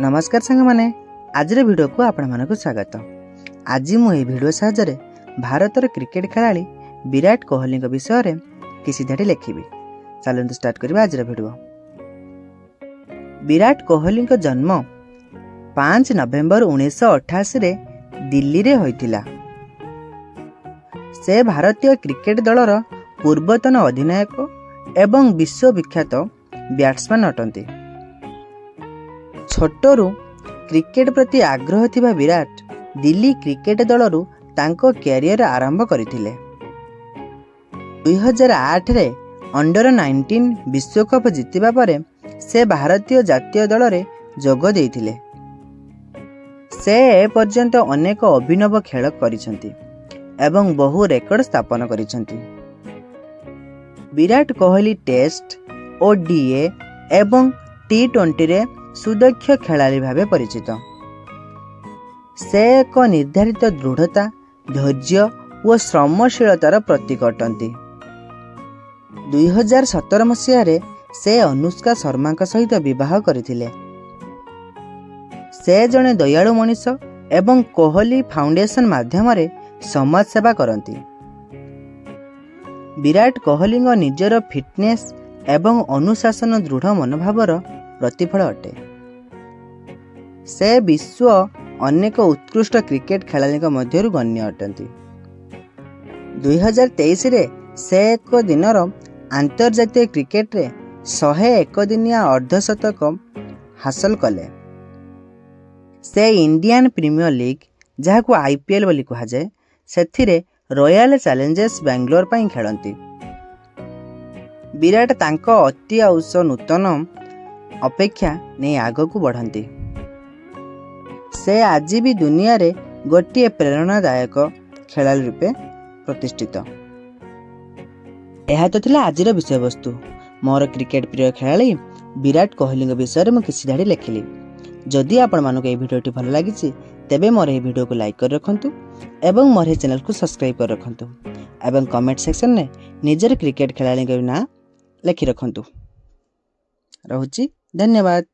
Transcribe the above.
नमस्कार सांग माने आज वीडियो को आपण मानक स्वागत। आज मुझे वीडियो साहाय्य भारतर क्रिकेट खेलाड़ी विराट कोहली विषय रे किसी धाड़ी लिखिबी। चलते स्टार्ट करबा आज वीडियो। विराट कोहली जन्म 5 नवेम्बर 1988 रे दिल्ली रे होइतिला। से भारतीय क्रिकेट दलर पूर्वतन अधिनायक एवं विश्व विख्यात बैट्समैन अटंती। छोटरू क्रिकेट प्रति आग्रह थिबा विराट दिल्ली क्रिकेट दलरू तांको कैरियर आरंभ करथिले। 2008 रे अंडर 19 विश्वकप जितिबा परे से भारतीय जातीय दल रे जोग देइथिले। से ए पर्यंत अनेक अभिनव खेल करिसंती एवं बहु रेकर्ड स्थापन करिसंती। विराट कोहली टेस्ट, ओडीए एवं टी20 रे सुदक्ष खेलाड़ी भावे परिचित। से एक निर्धारित दृढ़ता, धैर्य और श्रमशीलतार प्रतीक अटंती। 2017 मसीह से अनुष्का शर्मा सहित विवाह करथिले। से जने दयालु मनीष एवं कोहली फाउंडेशन माध्यम रे समाज सेवा करती। विराट कोहली निजर फिटनेस एवं अनुशासन दृढ़ मनोभावर प्रतिफल अटे। से विश्व अनेक उत्कृष्ट क्रिकेट खेलाड़ी मध्य गण्य अटंती। 2023 रे से एक दिनर अंतर्जातीय क्रिकेट रे 101 दिनिया अर्धशतक हासिल कले। से इंडियन प्रीमियर लीग जहां आईपीएल बोली कहा जाए सेथिरे रॉयल चैलेंजर्स बेंगलोर पई खेलंती। विराट तांको अति औष नूतन अपेक्षा नहीं आग को बढ़ंती। से आज भी दुनिया रे गोटे प्रेरणादायक खेलाड़ी रूपे प्रतिष्ठित। यह तो थिला आजिर विषय वस्तु। मोर क्रिकेट प्रिय खेलाड़ी विराट कोहली विषय में किसी धाड़ी लिखिली। जदि आपण मानक ए भिडियोटी भल लागिछि तेबे मोर ए भिडियो को लाइक कर रखंतु एवं मोर चैनल को सब्सक्राइब कर रखंतु एवं कमेंट सेक्शन में निजर क्रिकेट खेलाड़ी ना लिखि रखंतु। रहुछि धन्यवाद।